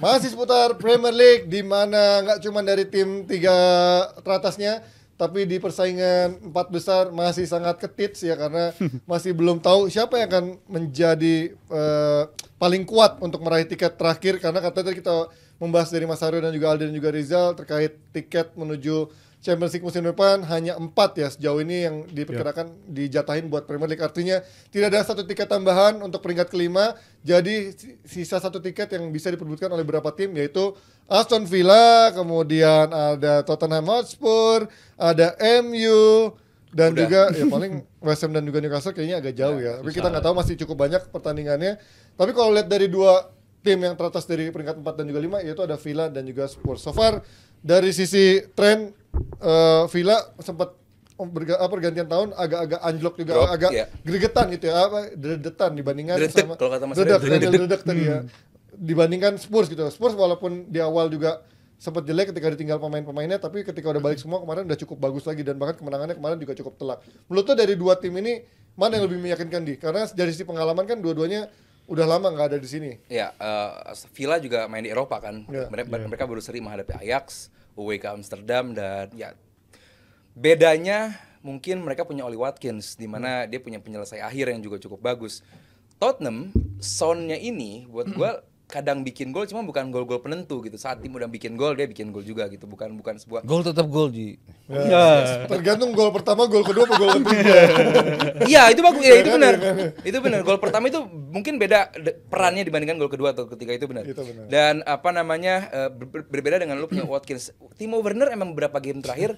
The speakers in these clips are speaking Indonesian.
Masih seputar Premier League, di mana nggak cuma dari tim 3 teratasnya, tapi di persaingan 4 besar masih sangat ketits ya, karena masih belum tahu siapa yang akan menjadi paling kuat untuk meraih tiket terakhir. Karena katanya tadi kita membahas dari Mas Aryo dan juga Aldi dan juga Rizal terkait tiket menuju Champions League musim depan, hanya 4 ya sejauh ini yang diperkirakan dijatahin buat Premier League. Artinya tidak ada 1 tiket tambahan untuk peringkat kelima. Jadi sisa 1 tiket yang bisa diperebutkan oleh beberapa tim, yaitu Aston Villa, kemudian ada Tottenham Hotspur, ada MU, dan juga ya paling West Ham dan juga Newcastle kayaknya agak jauh ya. Tapi kita nggak tahu, masih cukup banyak pertandingannya. Tapi kalau lihat dari 2 tim yang teratas dari peringkat 4 dan juga 5, yaitu ada Villa dan juga Spurs. So far dari sisi tren, Villa sempat pergantian tahun agak-agak anjlok juga, agak gregetan gitu ya, deretan dibandingkan Dredek, sama kalau kata Mas Dredek tadi ya, dibandingkan Spurs gitu. Spurs walaupun di awal juga sempat jelek ketika ditinggal pemain-pemainnya, tapi ketika udah balik semua kemarin udah cukup bagus lagi, dan bahkan kemenangannya kemarin juga cukup telak. Menurut lo dari 2 tim ini mana yang lebih meyakinkan, Di? Karena dari sisi pengalaman kan dua-duanya udah lama nggak ada di sini. Ya, Villa juga main di Eropa kan. Ya. Mereka baru seri menghadapi Ajax, away ke Amsterdam, dan ya bedanya mungkin mereka punya Oli Watkins, di mana dia punya penyelesai akhir yang juga cukup bagus. Tottenham, Son-nya ini buat gue kadang bikin gol, cuma bukan gol-gol penentu gitu. Saat tim udah bikin gol, dia bikin gol juga gitu. Bukan sebuah Gol tetap gol, Ji. Ya, tergantung gol pertama, gol kedua, atau gol ketiga. Iya, itu bagus. Ya, itu benar. Itu benar. Gol pertama itu mungkin beda perannya dibandingkan gol kedua atau ketiga, itu benar. Dan apa namanya, berbeda dengan lu punya Watkins. Timo Werner emang beberapa game terakhir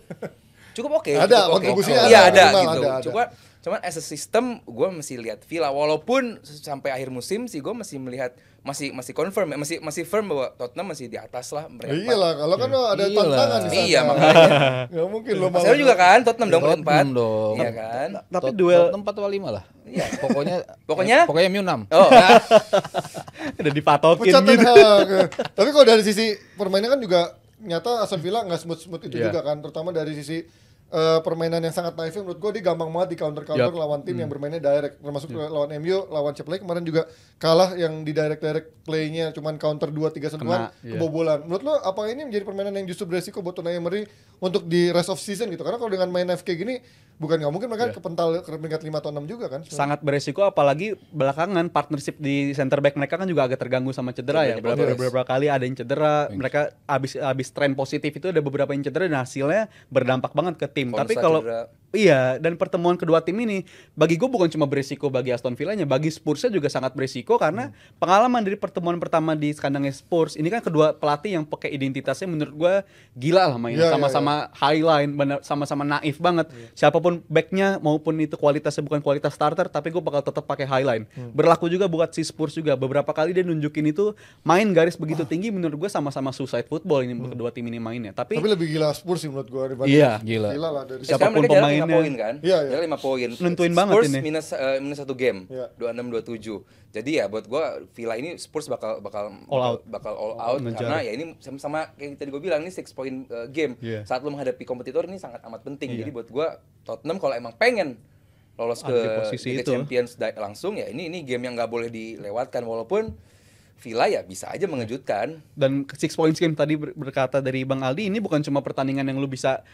cukup oke. Ada kontribusinya, iya ada minimal, gitu. ada. Cuman as a system gue masih lihat Villa, walaupun sampai akhir musim sih gue masih melihat masih confirm, masih firm bahwa Tottenham masih di atas lah mereka. Iyalah, kalau kan ada tantangan di sana. Iya, makanya. Nggak mungkin lo Saya juga kan Tottenham dong Tottenham 4. dong. Iya kan? Tapi duel 4 atau 5 lah. Iya. Pokoknya MU 6. Oh, udah dipatokin Pecah Ten gitu. Hag. Tapi kalau dari sisi permainan kan juga nyata Aston Villa nggak smooth itu juga kan, terutama dari sisi permainan yang sangat naif. Menurut gue dia gampang banget di counter lawan tim yang bermainnya direct, termasuk lawan MU, lawan Chelsea kemarin juga kalah yang di direct playnya cuman counter 2-3 sentuhan kebobolan. Menurut lo apa ini menjadi permainan yang justru beresiko buat Unai Emery untuk di rest of season gitu? Karena kalau dengan main naif kayak gini bukan nggak mungkin mereka kepental ke peringkat 5 atau 6 juga kan sebenarnya. Sangat beresiko, apalagi belakangan partnership di center back mereka kan juga agak terganggu sama cedera ya. Beberapa kali ada yang cedera, mereka habis tren positif itu ada beberapa yang cedera, dan hasilnya berdampak banget ke tim. Tapi kalau dan pertemuan kedua tim ini bagi gue bukan cuma beresiko bagi Aston Villa-nya, bagi Spurs-nya juga sangat beresiko, karena pengalaman dari pertemuan pertama di kandangnya Spurs ini kan kedua pelatih yang pakai identitasnya menurut gue gila lah mainnya, sama-sama high line, sama-sama naif banget. Siapapun backnya maupun itu kualitasnya bukan kualitas starter, tapi gue bakal tetap pakai high line. Berlaku juga buat si Spurs juga, beberapa kali dia nunjukin itu main garis begitu tinggi, menurut gue sama-sama suicide football ini kedua tim ini mainnya. Tapi lebih gila Spurs sih menurut gue dibanding gila. Villa lah dari siapapun pemainnya. 5 poin kan? Iya. 5 poin. Nentuin banget Spurs ini. minus 1 game. 26-27. Jadi ya buat gua Villa ini Spurs bakal all out karena ya ini sama kayak tadi gua bilang, ini 6 point game. Saat lu menghadapi kompetitor ini sangat amat penting. Jadi buat gua Tottenham kalau emang pengen lolos ke Liga Champions langsung, ya ini game yang nggak boleh dilewatkan, walaupun Villa ya bisa aja mengejutkan. Dan 6 points game tadi berkata dari Bang Aldi, ini bukan cuma pertandingan yang lu bisa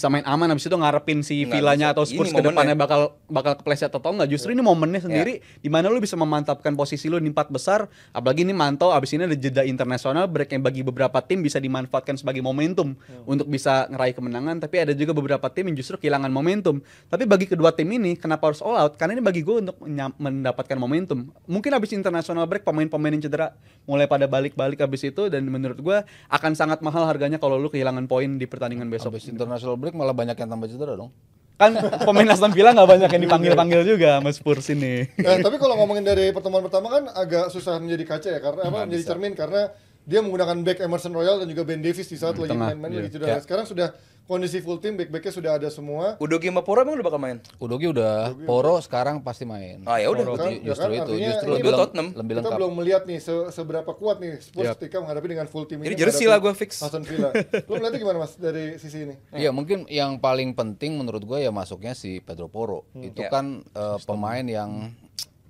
main aman habis itu ngarepin si Villanya atau Spurs ke depannya bakal kepleset atau enggak. Justru ini momennya sendiri di mana lu bisa memantapkan posisi lu di 4 besar, apalagi ini mantau abis ini ada jeda internasional break yang bagi beberapa tim bisa dimanfaatkan sebagai momentum untuk bisa ngeraih kemenangan. Tapi ada juga beberapa tim yang justru kehilangan momentum. Tapi bagi kedua tim ini kenapa harus all out? Karena ini bagi gue untuk mendapatkan momentum. Mungkin abis internasional break pemain-pemain yang cedera mulai pada balik-balik abis itu, dan menurut gue akan sangat mahal harganya kalau lu kehilangan poin di pertandingan besok. Abis international break malah banyak yang tambah cedera dong. Kan pemain Aston Villa nggak banyak yang dipanggil juga sama Spurs ini. Tapi kalau ngomongin dari pertemuan pertama kan agak susah menjadi kaca ya, karena menjadi cermin, karena dia menggunakan back Emerson Royal dan juga Ben Davies di saat lagi main-main lagi cedera. Sekarang sudah kondisi full team, back-backnya sudah ada semua. Udogi sama Poro emang udah bakal main? Udogi udah, Poro sekarang pasti main. Ah ya udah. Justru lebih Tottenham. Kita belum melihat nih seberapa kuat nih Spurs ketika menghadapi dengan full team ini. Jadi jersey lah gue fix. Aston Villa. Lo melihatnya gimana Mas dari sisi ini? Iya, mungkin yang paling penting menurut gue ya masuknya si Pedro Porro. Itu kan pemain yang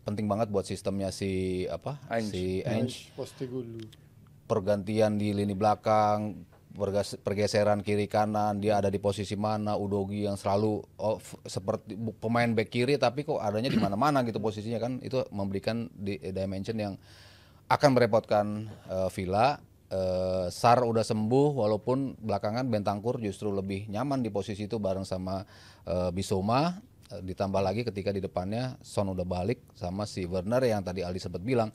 penting banget buat sistemnya si Ange. pergantian di lini belakang, pergeseran kiri kanan, dia ada di posisi mana, Udogi yang selalu seperti pemain back kiri tapi kok adanya di mana-mana gitu posisinya kan, itu memberikan dimension yang akan merepotkan Villa. Sar udah sembuh walaupun belakangan Bentancur justru lebih nyaman di posisi itu bareng sama Bissouma, ditambah lagi ketika di depannya Son udah balik sama si Werner yang tadi Aldi sempat bilang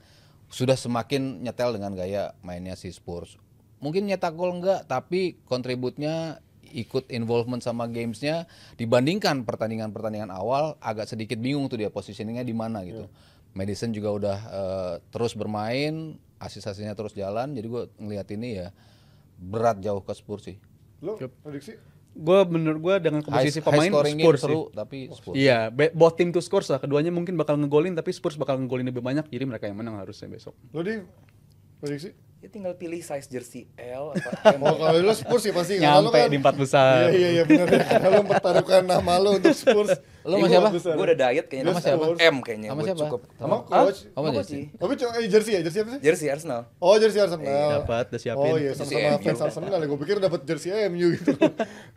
sudah semakin nyetel dengan gaya mainnya si Spurs. Mungkin nyetak gol enggak, tapi kontributnya ikut involvement sama gamesnya dibandingkan pertandingan-pertandingan awal agak sedikit bingung tuh dia positioningnya di mana gitu. Maddison juga udah terus bermain, asist-asistnya terus jalan, jadi gue ngelihat ini ya berat jauh ke Spurs sih. Lo prediksi? Menurut gue dengan komposisi pemain Spurs seru, tapi Spurs. Iya, both team to score lah. Keduanya mungkin bakal ngegolin, tapi Spurs bakal ngegolin lebih banyak, jadi mereka yang menang harusnya besok. Lo di prediksi? Ya tinggal pilih size jersey L apa M. Oh, kalau lo Spurs sih pasti nyampe kan, di 4 besar. Iya benar ya. Kalau lo mempertaruhkan nama lo untuk Spurs. Lo sama siapa? Gue udah diet kayaknya. Sama siapa? M kayaknya. Sama siapa? Cukup. Sama coach. Sama jersey. Tapi jersey ya? Jersey apa sih? Jersey Arsenal. Oh, jersey Arsenal. Dapat, udah siapin. Oh iya, Jersey sama-sama MU. fans Arsenal ya. Gue pikir dapat jersey MU gitu.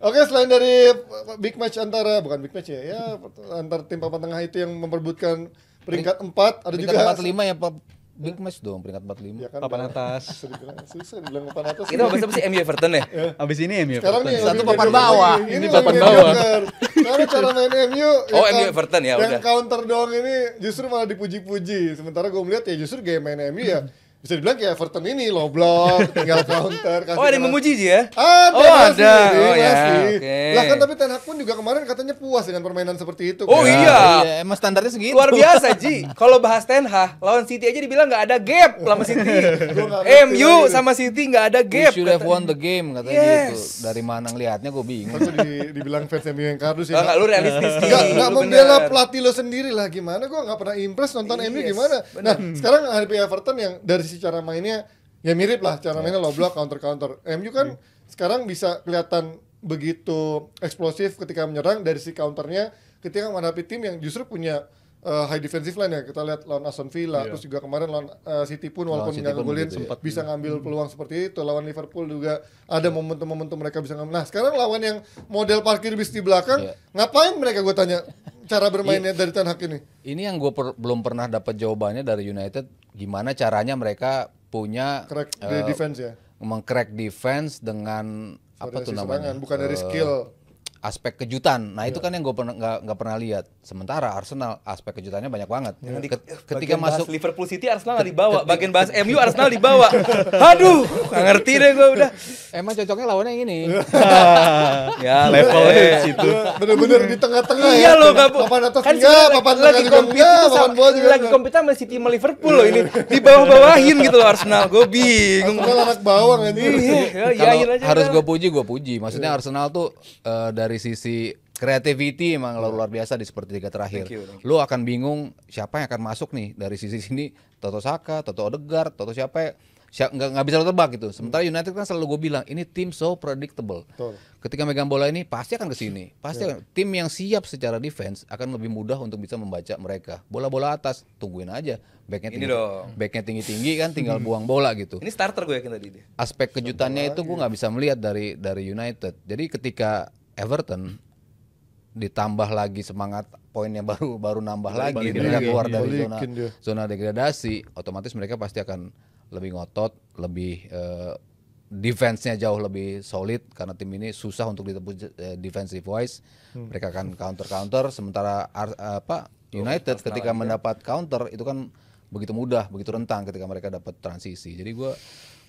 Oke, selain dari big match bukan big match ya antar tim papan tengah itu yang memperebutkan peringkat 4, ada Peringkat juga 45 ya Pak. Big match dong peringkat 45. ya kan, Papan atas. susah dibilang papan atas. Kita bahas apa sih MU Everton ya? Abis ini MU. Sekarang nih Satu lebih papan mediocre bawah. lagi. Ini lagi papan bawah. mediocre. Karena cara main MU Oh, yang MU Everton ya, yang udah. counter doang ini justru malah dipuji-puji. Sementara gue melihat ya justru game main MU ya bisa dibilang kayak Everton ini low block, tinggal counter. Oh, ada yang memuji Ji ya? Ada, Oh, masih, ada. Oh, ya, masih. oke. Lah kan tapi Ten Hag pun juga kemarin katanya puas dengan permainan seperti itu. Oh, kan? iya. Iya, emang standarnya segitu. Luar biasa Ji. Kalau bahas Ten Hag, lawan City aja dibilang nggak ada gap sama City. Gua nggak ngerti MU lagi. sama City nggak ada We gap. should have won the game katanya Yes. gitu. Dari mana ngelihatnya gue bingung. Aku dibilang fans MU yang kardus ya. Enggak, lu realistis Ji. Nggak Lu membela bener. pelatih lo sendiri lah gimana? Gue nggak pernah impress nonton MU Yes, gimana. bener. Nah sekarang hadapi Everton yang dari sisi cara mainnya ya mirip lah cara mainnya low block counter. MU kan sekarang bisa kelihatan begitu eksplosif ketika menyerang dari si counternya ketika menghadapi tim yang justru punya high defensive line ya. Kita lihat lawan Aston Villa, terus juga kemarin lawan City pun walaupun City nggak pun ngegolin begitu, sempat bisa ngambil peluang seperti itu. Lawan Liverpool juga ada momentum-momentum mereka bisa ngambil. Nah sekarang lawan yang model parkir bis di belakang, ngapain mereka gue tanya cara bermainnya dari Ten Hag ini? Ini yang gue belum pernah dapat jawabannya dari United, gimana caranya mereka punya Crack di defense ya. meng-crack defense dengan apa Dari tuh sisi namanya? serangan, bukan dari skill. Aspek kejutan. Nah, itu kan yang gue nggak pernah lihat. Sementara Arsenal aspek kejutannya banyak banget. Ketika Bagian bahas masuk Liverpool City Arsenal nggak dibawa, bagian bahas MU Arsenal dibawa. Aduh, nggak ngerti deh gue udah. emang cocoknya lawannya yang ini. Ya Levelnya di situ. Bener-bener di tengah-tengah Iya ya. loh, nggak Papan atas kan enggak, sebenarnya papan lagi tengah juga compete enggak, tuh papan sama- bawah juga lagi enggak. compete sama City sama Liverpool loh ini. Di bawah-bawahin gitu loh Arsenal. Gue bingung. Arsenal anak bawang anjir. Iya, Kalau yain aja. harus udah. gue puji. Maksudnya Arsenal tuh dari sisi creativity emang luar biasa di sepertiga terakhir. Thank you. Lu akan bingung siapa yang akan masuk nih dari sisi sini. Toto Saka, Toto Odegaard, Toto siapa ya. Nggak bisa lo tebak gitu. Sementara United kan selalu gue bilang ini tim so predictable. Betul. Ketika megang bola ini pasti akan ke sini. Pasti akan. Tim yang siap secara defense akan lebih mudah untuk bisa membaca mereka. Bola-bola atas tungguin aja. Backnya Ini tinggi, dong. backnya tinggi-tinggi kan tinggal buang bola gitu. Ini starter gue yakin tadi dia. Aspek kejutannya itu gue nggak bisa melihat dari United. Jadi ketika Everton ditambah lagi semangat poinnya baru nambah lagi, mereka keluar dari Balikin dia. zona degradasi, otomatis mereka pasti akan lebih ngotot, lebih defense-nya jauh lebih solid karena tim ini susah untuk ditembus defensive wise. Mereka akan counter sementara United ketika mendapat counter itu kan begitu mudah, begitu rentang ketika mereka dapat transisi. Jadi gue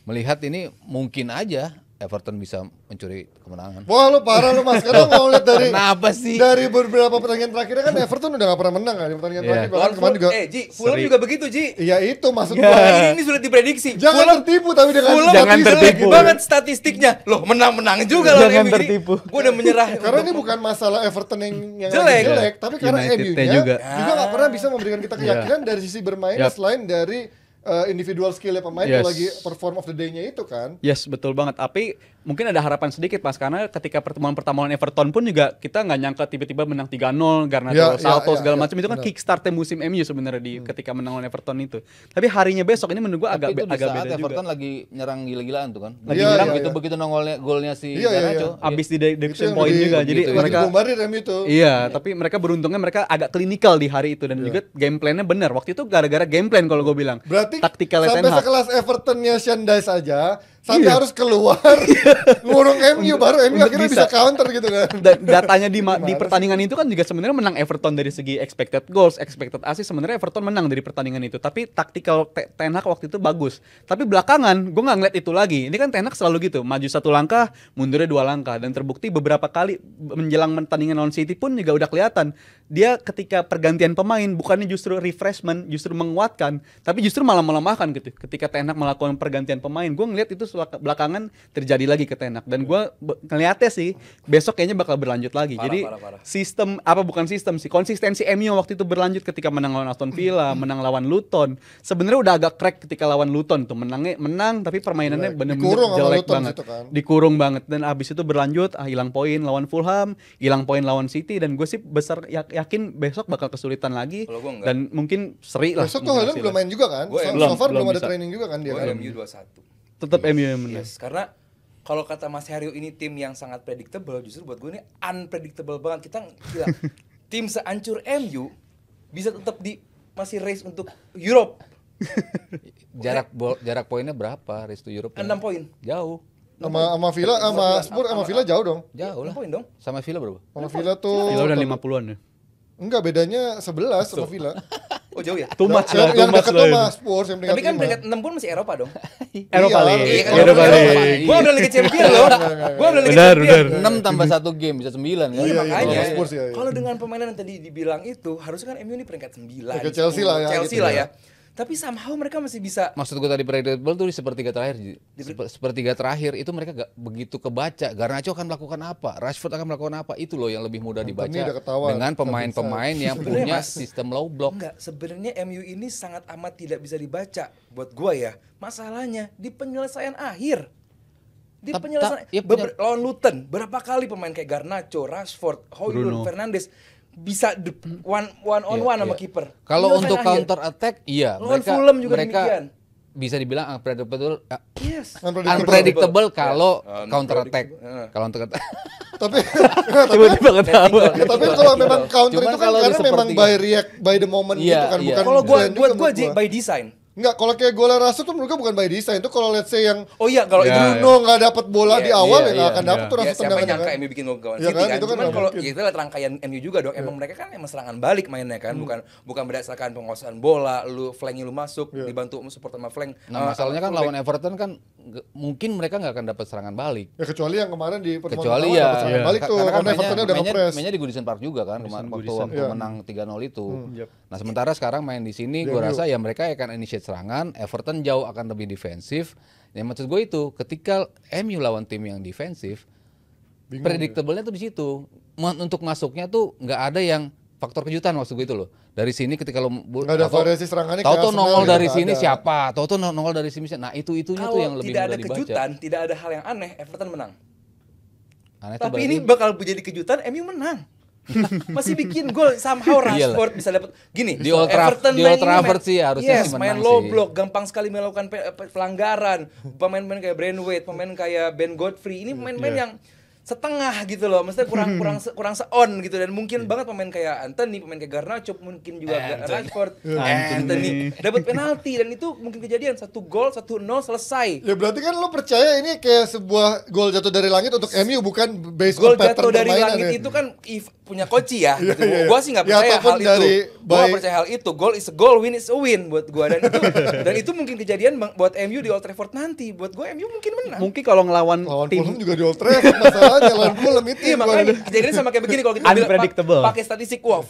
melihat ini mungkin aja Everton bisa mencuri kemenangan. Wah lu parah lu mas, karena mau lihat dari Kenapa sih? dari beberapa pertandingan terakhirnya kan Everton udah gak pernah menang kan di pertandingan terakhir. Bahkan Lawan kemarin juga, Ji, Fulham juga begitu Ji. iya itu maksud Nggak. gua. Ini sulit diprediksi. Jangan tertipu tapi dengan Fulham Jangan bisa tertipu. banget statistiknya. Loh, menang-menang juga lawan Jangan MU. Jadi, tertipu. Gue udah menyerah. karena ini bukan masalah Everton yang Jelek. jelek, tapi karena Unitednya MU-nya juga. juga gak pernah bisa memberikan kita keyakinan dari sisi bermain Yap. selain dari individual skill pemain kalau lagi perform of the day-nya itu kan. Yes, betul banget. Tapi mungkin ada harapan sedikit Mas, karena ketika pertemuan pertama lawan Everton pun juga kita nggak nyangka tiba-tiba menang 3-0 Garnacho salto segala macam itu kan kickstart musim MU sebenarnya di ketika menang lawan Everton itu. Tapi harinya besok ini menurut gua agak beda juga. Everton lagi nyerang gila-gilaan tuh kan. Lagi nyerang begitu nongolnya golnya si Garnacho. Abis di decision point juga. Jadi mereka bombardir MU itu. Iya, tapi mereka beruntungnya mereka agak klinikal di hari itu dan juga game plan-nya benar. Waktu itu gara-gara game plan kalau gue bilang. Berarti taktikalnya sampai sekelas Evertonnya Shandai saja sampai harus keluar ngurung MU baru MU akhirnya bisa counter gitu kan. Datanya di pertandingan itu kan juga sebenarnya menang Everton dari segi expected goals, expected assist, sebenarnya Everton menang dari pertandingan itu. Tapi taktikal Ten Hag waktu itu bagus. Tapi belakangan gue nggak ngeliat itu lagi. Ini kan Ten Hag selalu gitu, maju 1 langkah, mundurnya 2 langkah, dan terbukti beberapa kali menjelang pertandingan lawan City pun juga udah kelihatan dia ketika pergantian pemain bukannya justru refreshment, justru menguatkan, tapi justru malah melemahkan gitu. Ketika Ten Hag melakukan pergantian pemain, gue ngeliat itu belakangan terjadi lagi ke Ten Hag dan gue ngeliatnya sih besok kayaknya bakal berlanjut lagi. Jadi sistem bukan sistem sih, konsistensi MU waktu itu berlanjut ketika menang lawan Aston Villa, menang lawan Luton. Sebenarnya udah agak crack ketika lawan Luton tuh, menang tapi permainannya bener-bener jelek banget, dikurung banget, dan abis itu berlanjut hilang poin lawan Fulham, hilang poin lawan City, dan gue sih besar yakin besok bakal kesulitan lagi dan mungkin seri lah. Besok tuh Haaland belum main juga kan? So far belum ada training juga kan dia kan? MU 2-1. Tetap MU yang menang. Karena kalau kata Mas Haryo ini tim yang sangat predictable, justru buat gue ini unpredictable banget. Kita gila, tim seancur MU bisa tetap masih race untuk Europe. Jarak poinnya berapa race to Europe? 6 poin. Jauh. Sama Villa, sama Spurs, sama Villa jauh dong. Jauh lah. 6 poin dong. Sama Villa berapa? Sama Villa tuh Villa udah 50-an ya. Enggak, bedanya 11 sama Villa. Oh jauh ya? Too much lah, yang dekat sama Spurs yang tapi kan peringkat 6 pun masih Eropa dong. Eropa League. Iya kan, Eropa League. Gua udah Liga Champion loh. Gua udah Liga Champion. 6 tambah 1 game bisa 9 kan. Iya, makanya. Spurs ya. Kalau dengan permainan yang tadi dibilang itu, harusnya kan MU ini peringkat 9. Kayak Chelsea lah ya. Chelsea lah ya. Tapi somehow mereka masih bisa. Maksud gue tadi predictable tuh di sepertiga terakhir. Sepertiga terakhir itu mereka gak begitu kebaca. Garnacho akan melakukan apa? Rashford akan melakukan apa? Itu loh yang lebih mudah dibaca dengan pemain-pemain yang punya sistem low block. Enggak, sebenarnya MU ini sangat amat tidak bisa dibaca buat gua ya. Masalahnya di penyelesaian akhir. Di penyelesaian lawan Luton, berapa kali pemain kayak Garnacho, Rashford, Højlund, Fernandes bisa one on one sama kiper. Kalau untuk counter attack, mereka bisa dibilang unpredictable. Unpredictable kalau counter attack. Kalau untuk tapi kalau memang counter itu kan karena memang by the moment gitu kan, bukan. Kalau buat gua by design. Enggak, kalau kayak gol Rashford tuh menurut gue bukan by design. Itu kalau let's say yang kalau Bruno nggak dapat bola di awal ya nggak akan dapat tuh Rashford tendangan. Siapa nyangka MU bikin gol gawang City kan? Cuman kalau itu lihat rangkaian MU juga dong. Emang mereka kan emang serangan balik mainnya kan, bukan berdasarkan penguasaan bola, lu flanknya lu masuk, dibantu support sama flank. Nah, masalahnya kan lawan Everton kan mungkin mereka nggak akan dapat serangan balik. Ya kecuali yang kemarin di pertemuan dapat serangan balik tuh. Karena Evertonnya udah ngepres. Mainnya di Goodison Park juga kan waktu menang 3-0 itu. Nah, sementara sekarang main di sini gue rasa ya mereka akan initiate serangan. Everton jauh akan lebih defensif. Ya maksud gue itu ketika MU lawan tim yang defensif, predictable-nya tuh di situ. Untuk masuknya tuh nggak ada yang faktor kejutan maksud gue itu loh. Dari sini ketika lo nggak ada variasi serangannya. Tahu nongol dari sini siapa? Tahu nongol dari sini. Nah itunya tuh yang lebih mudah dibaca. Tidak ada kejutan, tidak ada hal yang aneh, Everton menang. Aneh. Tapi ini bakal menjadi kejutan, MU menang. Masih bikin gol somehow Rashford bisa dapat gini di Old Trafford sih harusnya sih main menang low block, gampang sekali melakukan pelanggaran. Pemain-pemain kayak Braithwaite, pemain kayak Ben Godfrey ini pemain-pemain yang setengah gitu loh, maksudnya kurang se-on gitu, dan mungkin banget pemain kayak Anthony, pemain kayak Garnacho, mungkin juga Rashford, Anthony dapat penalti, dan itu mungkin kejadian 1 gol 1-0 selesai. Ya berarti kan lo percaya ini kayak sebuah gol jatuh dari langit untuk MU, bukan based gol on pattern jatuh dari langit ya. Itu kan punya Koci ya gitu. Gua sih nggak percaya hal itu. Gua nggak percaya hal itu. Goal is a goal, win is a win buat gua, dan itu mungkin kejadian buat MU di Old Trafford nanti. Buat gua MU mungkin menang. Mungkin kalau ngelawan tim Fulham juga di Old Trafford masalahnya lawan Fulham itu. Iya, makanya kejadian sama kayak begini kalau kita unpredictable. Pakai statistik, wah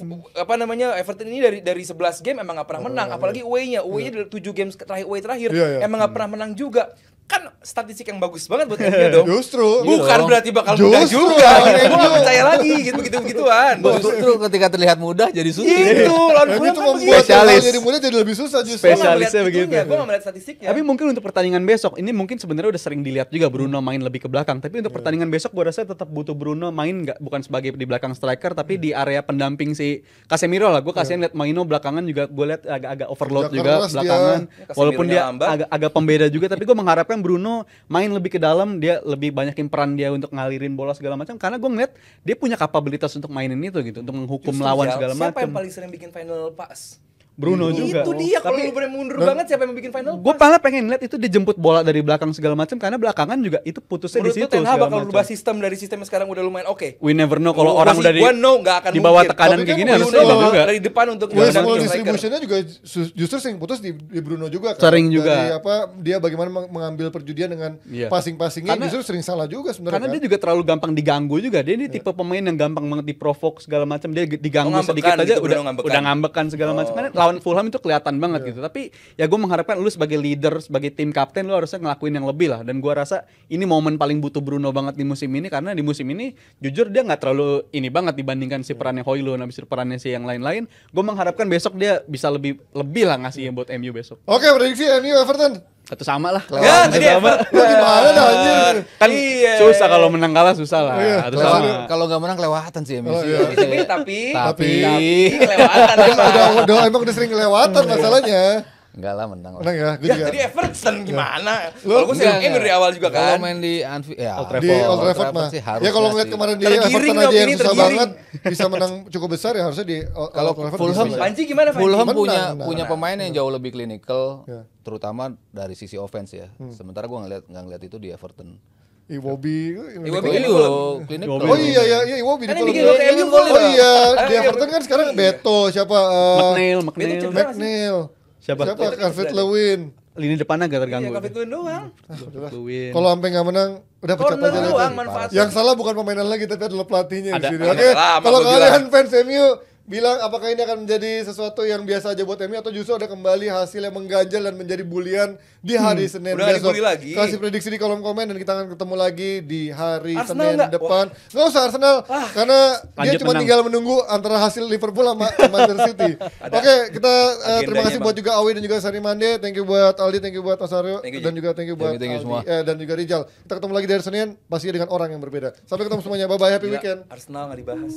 Everton ini dari 11 game emang nggak pernah menang, apalagi away-nya dari 7 games terakhir emang nggak pernah menang juga. kan statistik yang bagus banget buat MU dong. Justru. Bukan berarti bakal mudah juga. Gue gak percaya lagi gitu-gituan. Justru ketika terlihat mudah jadi sulit. Itu lawan MU Fulham tuh kan membuat begitu. hal jadi mudah jadi lebih susah justru. Spesialisnya begitu. Gue gak melihat statistiknya. Tapi mungkin untuk pertandingan besok ini mungkin sebenarnya udah sering dilihat juga Bruno main lebih ke belakang. Tapi untuk pertandingan besok gue rasa tetap butuh Bruno main bukan sebagai di belakang striker tapi di area pendamping si Casemiro lah. Gue kasihan lihat Maino belakangan juga gue lihat agak overload juga belakangan. Walaupun dia agak pembeda juga tapi gue mengharapkan Bruno main lebih ke dalam, dia lebih banyakin peran dia untuk ngalirin bola segala macam karena gue ngeliat dia punya kapabilitas untuk mainin itu gitu, untuk menghukum lawan segala macam. Siapa yang paling sering bikin final pass? Bruno juga. Itu dia, kalau lu bener mundur banget siapa yang bikin final Gue malah pengen lihat itu dia jemput bola dari belakang segala macam karena belakangan juga itu putusnya di situ. Menurut Ten Hag bakal berubah sistem dari sistem yang sekarang udah lumayan oke. We never know kalau orang udah di bawah tekanan kayak gini harusnya juga. Dari depan untuk Westball distributionnya juga justru sering putus di Bruno juga kan. Sering juga. Dari dia bagaimana mengambil perjudian dengan passing-passingnya justru sering salah juga sebenarnya. Karena dia juga terlalu gampang diganggu juga. Dia ini tipe pemain yang gampang banget diprovok segala macam. Dia diganggu sedikit aja udah ngambekan segala macam. Karena lawan Fulham itu kelihatan banget gitu. Tapi ya gue mengharapkan lu sebagai leader, sebagai tim kapten lu harusnya ngelakuin yang lebih lah. Dan gue rasa ini momen paling butuh Bruno banget di musim ini karena di musim ini jujur dia nggak terlalu ini banget dibandingkan si perannya Højlund, habis perannya si yang lain-lain. Gue mengharapkan besok dia bisa lebih lah ngasih buat MU besok. Oke, prediksi MU Everton. Satu sama lah. Ya, jadi Lu gimana dah anjir? Kan susah kalau menang kalah susah lah. Satu sama. Kalau nggak menang kelewatan sih MU. Tapi kelewatan. Emang udah sering kelewatan masalahnya. Enggak lah menang. Menang ya, gue juga. Jadi Everton gimana? Kalau gue sih MU dari awal juga kan. Kalau main di Anfield ya. Di Old Trafford mah. Ya kalau ngeliat kemarin di Everton aja yang susah banget bisa menang cukup besar ya harusnya di kalau Fulham Panci gimana? Fulham punya pemain yang jauh lebih klinikal terutama dari sisi offense ya. Sementara gue nggak ngeliat itu di Everton. Iwobi klinikal. Oh iya Iwobi di Fulham. Oh iya di Everton kan sekarang Beto siapa? McNeil. Siapa? Calvert-Lewin. Lini depannya agak terganggu. Iya, Calvert-Lewin doang. Kalau sampai nggak menang, udah pecat aja doang, Yang salah bukan pemainan lagi, tapi adalah pelatihnya di sini. Oke, Oke, kalau kalian fans MU bilang apakah ini akan menjadi sesuatu yang biasa aja buat MU atau justru ada kembali hasil yang mengganjal dan menjadi bulian di hari Senin besok. Kasih prediksi di kolom komen dan kita akan ketemu lagi di hari Senin depan. Nggak usah Arsenal karena dia cuma tinggal menunggu antara hasil Liverpool sama Manchester City. Oke, kita terima kasih buat juga Awi dan juga Sari Mande. Thank you buat Aldi, thank you buat Mas Aryo dan juga thank you buat Aldi dan juga Rizal. Kita ketemu lagi di hari Senin pasti dengan orang yang berbeda. Sampai ketemu semuanya. Bye bye, happy weekend. Arsenal nggak dibahas.